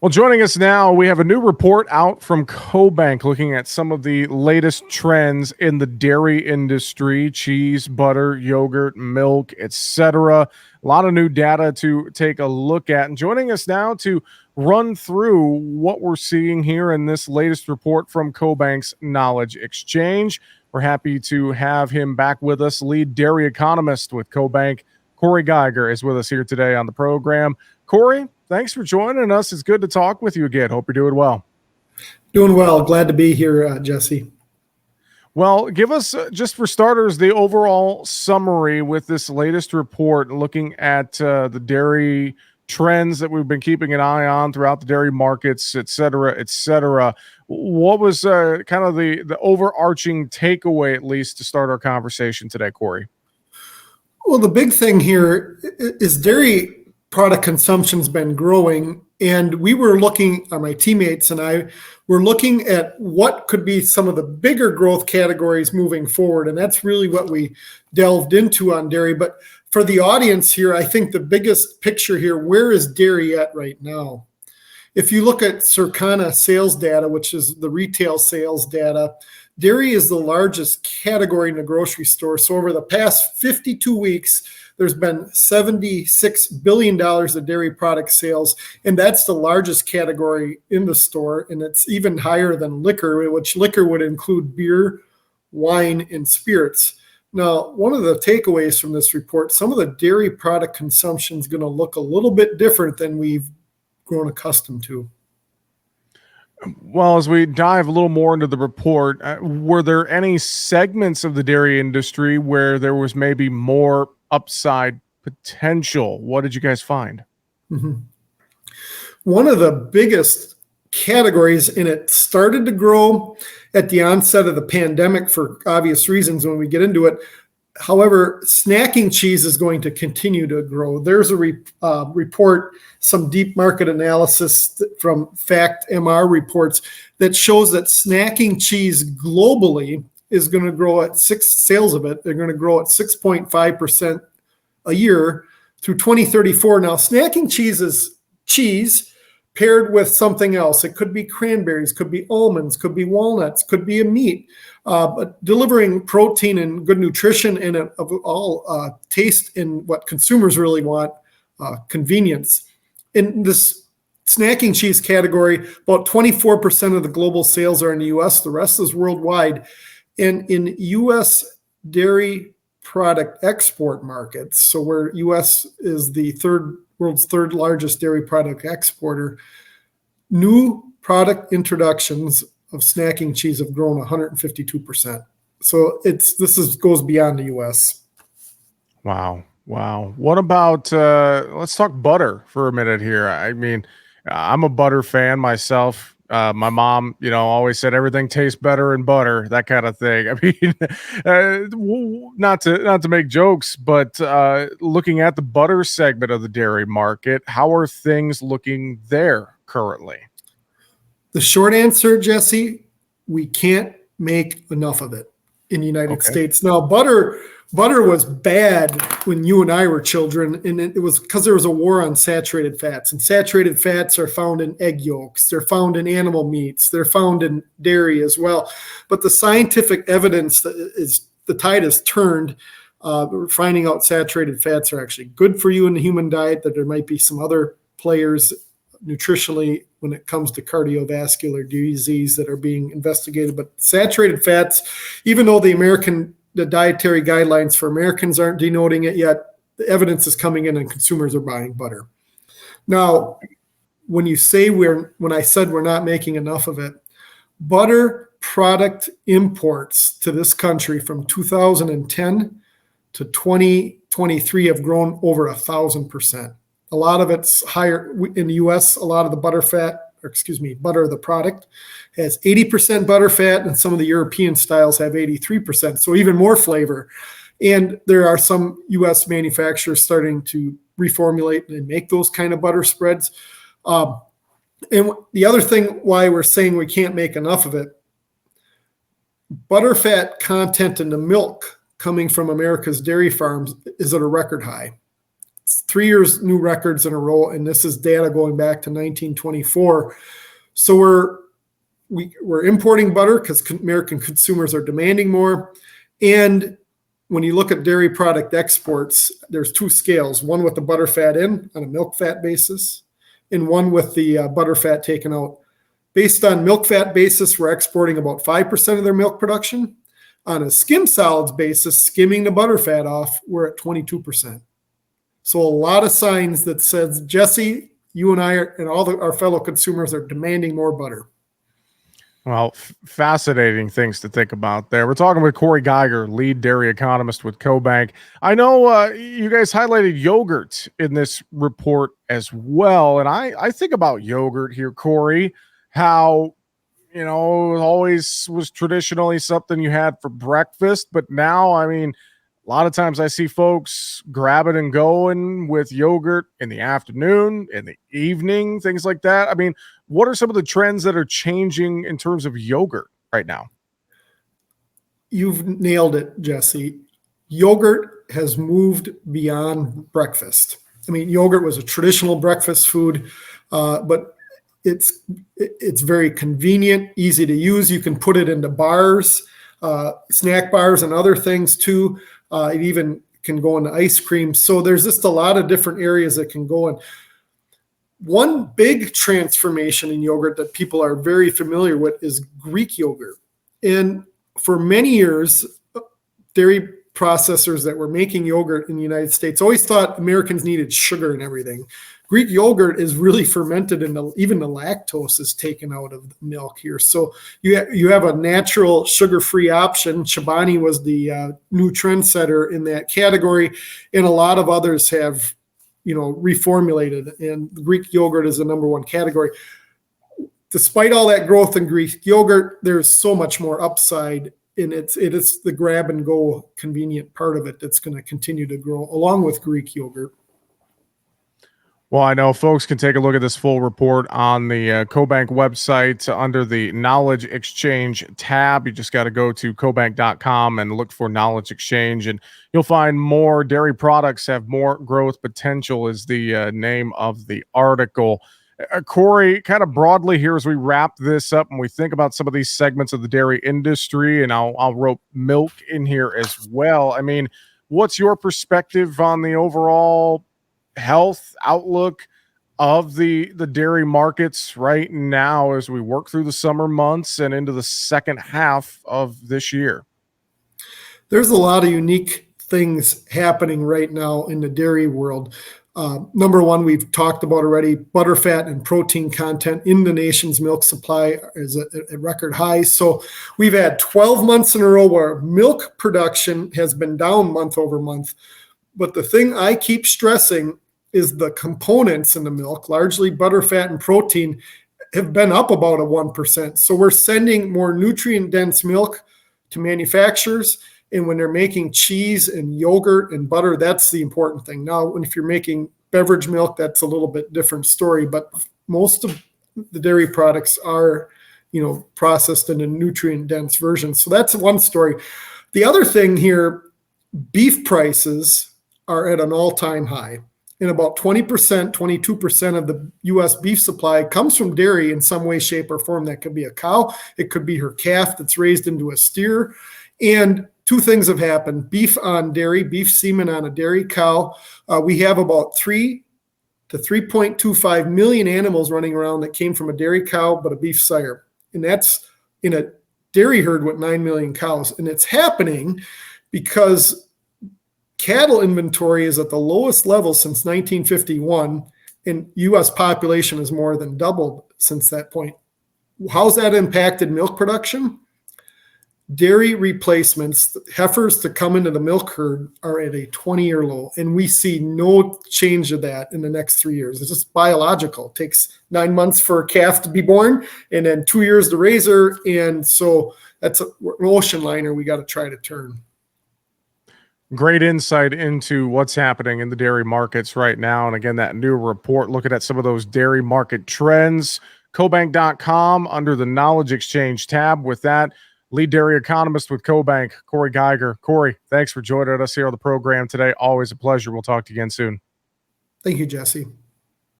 Well, joining us now, we have a new report out from CoBank looking at some of the latest trends in the dairy industry: cheese, butter, yogurt, milk, etc. A lot of new data to take a look at. And joining us now to run through what we're seeing here in this latest report from CoBank's Knowledge Exchange. We're happy to have him back with us. Lead dairy economist with CoBank, Corey Geiger, is with us here today on the program. Corey, thanks for joining us. It's good to talk with you again. Hope you're doing well. Doing well. Glad to be here, Jesse. Well, give us, just for starters, the overall summary with this latest report looking at the dairy trends that we've been keeping an eye on throughout the dairy markets, et cetera, et cetera. What was kind of the overarching takeaway, at least, to start our conversation today, Corey? Well, the big thing here is dairy product consumption's been growing, and we were looking, my teammates and I were looking at what could be some of the bigger growth categories moving forward, and that's really what we delved into on dairy. But for the audience here, I think the biggest picture here, where is dairy at right now? If you look at Circana sales data, which is the retail sales data, dairy is the largest category in the grocery store. So over the past 52 weeks, there's been $76 billion of dairy product sales, and that's the largest category in the store, and it's even higher than liquor, which liquor would include beer, wine, and spirits. Now, one of the takeaways from this report, some of the dairy product consumption is going to look a little bit different than we've grown accustomed to. Well, as we dive a little more into the report, were there any segments of the dairy industry where there was maybe more upside potential? What did you guys find? Mm-hmm. One of the biggest categories, and it started to grow at the onset of the pandemic for obvious reasons when we get into it. However, snacking cheese is going to continue to grow. There's a report, some deep market analysis from FactMR reports that shows that snacking cheese globally is going to grow at sales of it. They're going to grow at 6.5% a year through 2034. Now, snacking cheese is cheese paired with something else. It could be cranberries, could be almonds, could be walnuts, could be a meat, but delivering protein and good nutrition and of all taste and what consumers really want, convenience. In this snacking cheese category, about 24% of the global sales are in the U.S. The rest is worldwide. And in U.S. dairy product export markets, so where U.S. is the world's third largest dairy product exporter, new product introductions of snacking cheese have grown 152%. So goes beyond the U.S. Wow. What about, let's talk butter for a minute here. I mean, I'm a butter fan myself. My mom, always said everything tastes better in butter, that kind of thing. I mean, not to make jokes, but looking at the butter segment of the dairy market, how are things looking there currently? The short answer, Jesse, we can't make enough of it in the United States. Now, butter was bad when you and I were children, and it was because there was a war on saturated fats. And saturated fats are found in egg yolks. They're found in animal meats. They're found in dairy as well. But the scientific evidence the tide has turned. We're finding out saturated fats are actually good for you in the human diet, that there might be some other players nutritionally when it comes to cardiovascular disease that are being investigated. But saturated fats, even though the dietary guidelines for Americans aren't denoting it yet, the evidence is coming in and consumers are buying butter. Now, when I said we're not making enough of it, butter product imports to this country from 2010 to 2023 have grown over 1,000%. A lot of it's higher in the U.S. A lot of the butter of the product has 80% butter fat, and some of the European styles have 83%, so even more flavor. And there are some U.S. manufacturers starting to reformulate and make those kind of butter spreads. And the other thing why we're saying we can't make enough of it, butterfat content in the milk coming from America's dairy farms is at a record high. 3 years new records in a row, and this is data going back to 1924. So we're importing butter because American consumers are demanding more. And when you look at dairy product exports, there's two scales, one with the butter fat in on a milk fat basis and one with the butter fat taken out. Based on milk fat basis, we're exporting about 5% of their milk production. On a skim solids basis, skimming the butter fat off, we're at 22%. So a lot of signs that says, Jesse, you and I and our fellow consumers are demanding more butter. Well, fascinating things to think about there. We're talking with Corey Geiger, lead dairy economist with CoBank. I know you guys highlighted yogurt in this report as well. And I think about yogurt here, Corey, how, it always was traditionally something you had for breakfast. But now, I mean, a lot of times I see folks grabbing and going with yogurt in the afternoon, in the evening, things like that. I mean, what are some of the trends that are changing in terms of yogurt right now? You've nailed it, Jesse. Yogurt has moved beyond breakfast. I mean, yogurt was a traditional breakfast food, but it's very convenient, easy to use. You can put it into bars, snack bars, and other things too. It even can go into ice cream. So there's just a lot of different areas that can go in. One big transformation in yogurt that people are very familiar with is Greek yogurt. And for many years, dairy processors that were making yogurt in the United States always thought Americans needed sugar and everything. Greek yogurt is really fermented, and even the lactose is taken out of the milk here. So you have a natural sugar-free option. Chobani was the new trendsetter in that category, and a lot of others have reformulated, and Greek yogurt is the number one category. Despite all that growth in Greek yogurt, there's so much more upside, and it is the grab and go convenient part of it that's going to continue to grow along with Greek yogurt. Well, I know folks can take a look at this full report on the CoBank website under the Knowledge Exchange tab. You just got to go to cobank.com and look for Knowledge Exchange, and you'll find more. Dairy products have more growth potential is the name of the article. Corey, kind of broadly here as we wrap this up and we think about some of these segments of the dairy industry, and I'll rope milk in here as well. I mean, what's your perspective on the overall health outlook of the dairy markets right now as we work through the summer months and into the second half of this year? There's a lot of unique things happening right now in the dairy world. Number one, we've talked about already, butterfat and protein content in the nation's milk supply is at record highs. So we've had 12 months in a row where milk production has been down month over month. But the thing I keep stressing is the components in the milk, largely butterfat and protein, have been up about a 1%. So we're sending more nutrient-dense milk to manufacturers, and when they're making cheese and yogurt and butter, that's the important thing. Now, if you're making beverage milk, that's a little bit different story, but most of the dairy products are, processed in a nutrient-dense version. So that's one story. The other thing here, beef prices are at an all-time high. And about 20%, 22% of the U.S. beef supply comes from dairy in some way, shape, or form. That could be a cow. It could be her calf that's raised into a steer. And two things have happened. Beef on dairy, beef semen on a dairy cow. We have about 3 to 3.25 million animals running around that came from a dairy cow, but a beef sire. And that's in a dairy herd with 9 million cows. And it's happening because cattle inventory is at the lowest level since 1951, and U.S. population has more than doubled since that point. How's that impacted milk production? Dairy replacements, heifers to come into the milk herd, are at a 20-year low, and we see no change of that in the next 3 years. It's just biological. It takes 9 months for a calf to be born, and then 2 years to raise her, and so that's an ocean liner we got to try to turn. Great insight into what's happening in the dairy markets right now. And again, that new report looking at some of those dairy market trends, cobank.com under the Knowledge Exchange tab. With that, lead dairy economist with CoBank, Corey Geiger. Corey, thanks for joining us here on the program today. Always a pleasure. We'll talk to you again soon. Thank you, Jesse.